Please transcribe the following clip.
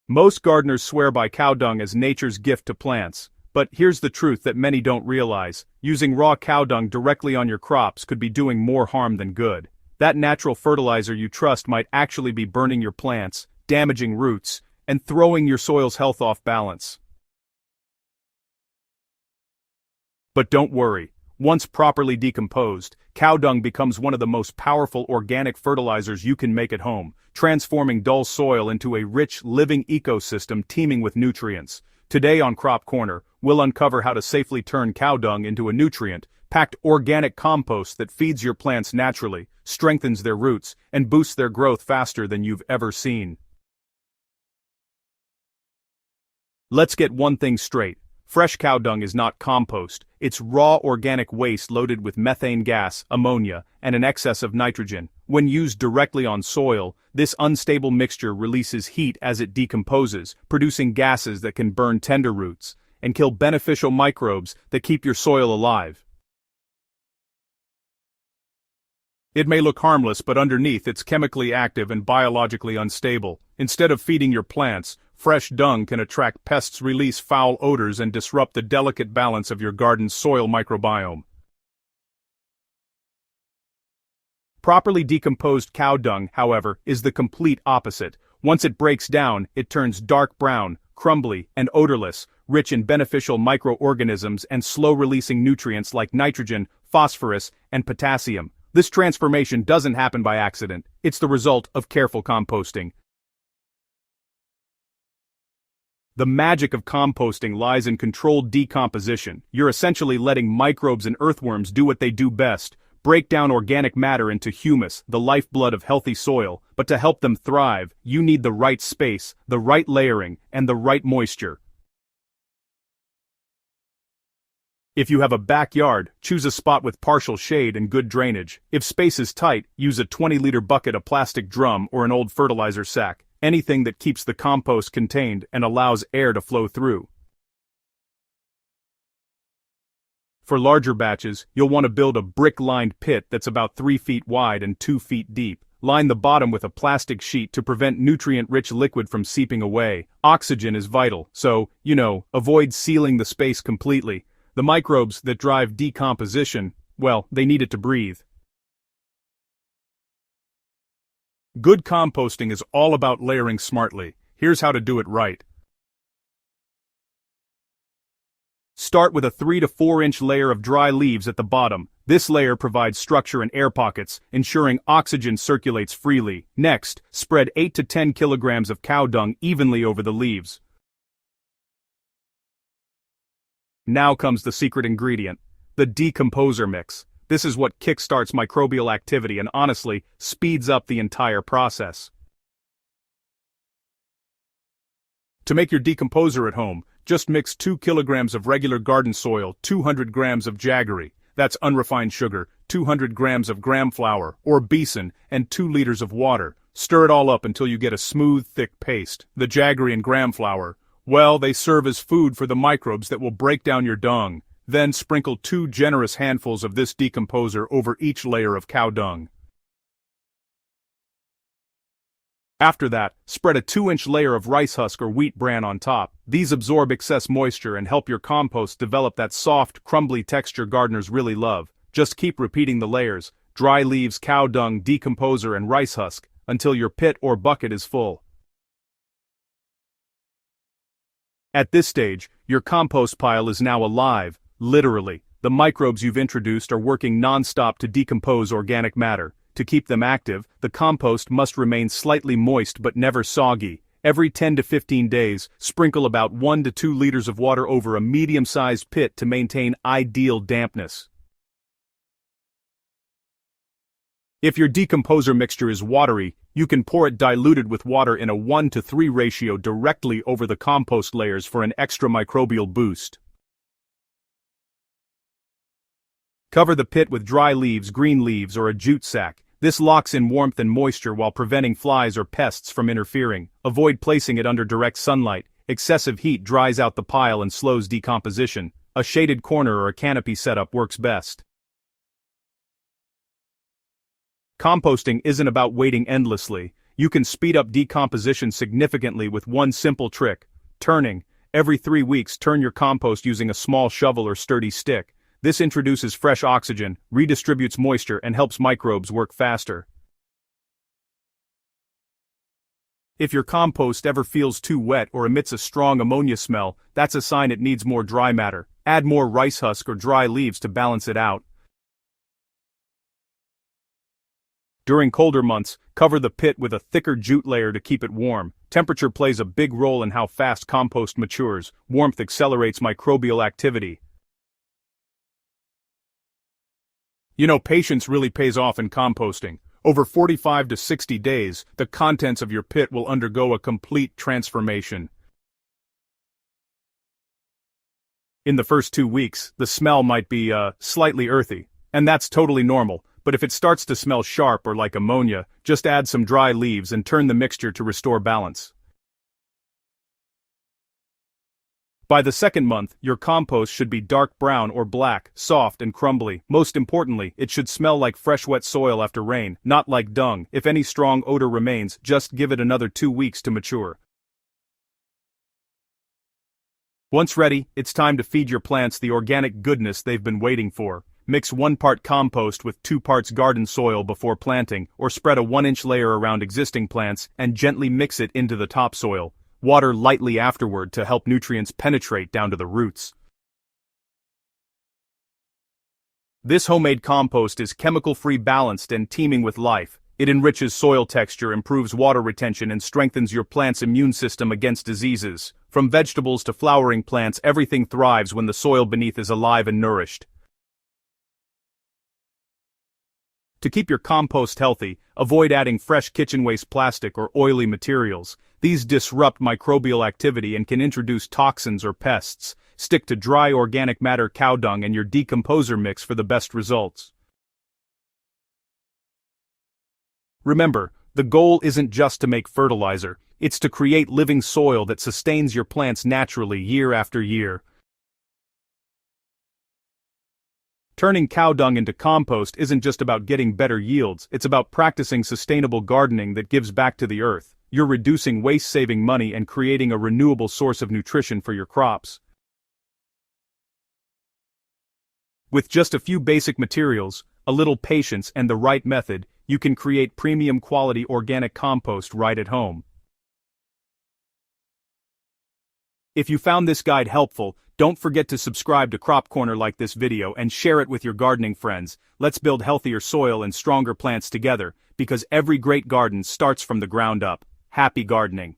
Most gardeners swear by cow dung as nature's gift to plants, but here's the truth that many don't realize: using raw cow dung directly on your crops could be doing more harm than good. That natural fertilizer you trust might actually be burning your plants, damaging roots, and throwing your soil's health off balance. But don't worry. Once properly decomposed, cow dung becomes one of the most powerful organic fertilizers you can make at home, transforming dull soil into a rich, living ecosystem teeming with nutrients. Today on Crop Corner, we'll uncover how to safely turn cow dung into a nutrient-packed organic compost that feeds your plants naturally, strengthens their roots, and boosts their growth faster than you've ever seen. Let's get one thing straight. Fresh cow dung is not compost, it's raw organic waste loaded with methane gas, ammonia, and an excess of nitrogen. When used directly on soil, this unstable mixture releases heat as it decomposes, producing gases that can burn tender roots and kill beneficial microbes that keep your soil alive. It may look harmless, but underneath it's chemically active and biologically unstable. Instead of feeding your plants, fresh dung can attract pests, release foul odors, and disrupt the delicate balance of your garden's soil microbiome. Properly decomposed cow dung, however, is the complete opposite. Once it breaks down, it turns dark brown, crumbly, and odorless, rich in beneficial microorganisms and slow-releasing nutrients like nitrogen, phosphorus, and potassium. This transformation doesn't happen by accident. It's the result of careful composting. The magic of composting lies in controlled decomposition. You're essentially letting microbes and earthworms do what they do best: break down organic matter into humus, the lifeblood of healthy soil. But to help them thrive, you need the right space, the right layering, and the right moisture. If you have a backyard, choose a spot with partial shade and good drainage. If space is tight, use a 20-liter bucket, a plastic drum, or an old fertilizer sack. Anything that keeps the compost contained and allows air to flow through. For larger batches, you'll want to build a brick-lined pit that's about 3 feet wide and 2 feet deep. Line the bottom with a plastic sheet to prevent nutrient-rich liquid from seeping away. Oxygen is vital, so, avoid sealing the space completely. The microbes that drive decomposition, well, they need it to breathe. Good composting is all about layering smartly. Here's how to do it right. Start with a 3 to 4 inch layer of dry leaves at the bottom. This layer provides structure and air pockets, ensuring oxygen circulates freely. Next, spread 8 to 10 kilograms of cow dung evenly over the leaves. Now comes the secret ingredient, the decomposer mix. This is what kickstarts microbial activity and honestly speeds up the entire process. To make your decomposer at home, just mix 2 kilograms of regular garden soil, 200 grams of jaggery, that's unrefined sugar, 200 grams of gram flour, or besan, and 2 liters of water. Stir it all up until you get a smooth, thick paste. The jaggery and gram flour, well, they serve as food for the microbes that will break down your dung. Then sprinkle 2 generous handfuls of this decomposer over each layer of cow dung. After that, spread a 2-inch layer of rice husk or wheat bran on top. These absorb excess moisture and help your compost develop that soft, crumbly texture gardeners really love. Just keep repeating the layers: dry leaves, cow dung, decomposer, and rice husk, until your pit or bucket is full. At this stage, your compost pile is now alive, literally. The microbes you've introduced are working non-stop to decompose organic matter. To keep them active, the compost must remain slightly moist but never soggy. Every 10 to 15 days, sprinkle about 1 to 2 liters of water over a medium-sized pit to maintain ideal dampness. If your decomposer mixture is watery, you can pour it diluted with water in a 1:3 ratio directly over the compost layers for an extra microbial boost. Cover the pit with dry leaves, green leaves, or a jute sack. This locks in warmth and moisture while preventing flies or pests from interfering. Avoid placing it under direct sunlight. Excessive heat dries out the pile and slows decomposition. A shaded corner or a canopy setup works best. Composting isn't about waiting endlessly. You can speed up decomposition significantly with one simple trick: turning. Every 3 weeks, turn your compost using a small shovel or sturdy stick. This introduces fresh oxygen, redistributes moisture, and helps microbes work faster. If your compost ever feels too wet or emits a strong ammonia smell, that's a sign it needs more dry matter. Add more rice husk or dry leaves to balance it out. During colder months, cover the pit with a thicker jute layer to keep it warm. Temperature plays a big role in how fast compost matures. Warmth accelerates microbial activity. You know, patience really pays off in composting. Over 45 to 60 days, the contents of your pit will undergo a complete transformation. In the first 2 weeks, the smell might be, slightly earthy, and that's totally normal. But if it starts to smell sharp or like ammonia, just add some dry leaves and turn the mixture to restore balance. By the second month, your compost should be dark brown or black, soft and crumbly. Most importantly, it should smell like fresh wet soil after rain, not like dung. If any strong odor remains, just give it another 2 weeks to mature. Once ready, it's time to feed your plants the organic goodness they've been waiting for. Mix 1 part compost with 2 parts garden soil before planting, or spread a 1-inch layer around existing plants and gently mix it into the topsoil. Water lightly afterward to help nutrients penetrate down to the roots. This homemade compost is chemical-free, balanced, and teeming with life. It enriches soil texture, improves water retention, and strengthens your plant's immune system against diseases. From vegetables to flowering plants, everything thrives when the soil beneath is alive and nourished. To keep your compost healthy, avoid adding fresh kitchen waste, plastic, or oily materials. These disrupt microbial activity and can introduce toxins or pests. Stick to dry organic matter, cow dung, and your decomposer mix for the best results. Remember, the goal isn't just to make fertilizer, it's to create living soil that sustains your plants naturally year after year. Turning cow dung into compost isn't just about getting better yields, it's about practicing sustainable gardening that gives back to the earth. You're reducing waste, saving money, and creating a renewable source of nutrition for your crops. With just a few basic materials, a little patience, and the right method, you can create premium quality organic compost right at home. If you found this guide helpful, don't forget to subscribe to Crop Corner, like this video, and share it with your gardening friends. Let's build healthier soil and stronger plants together, because every great garden starts from the ground up. Happy gardening!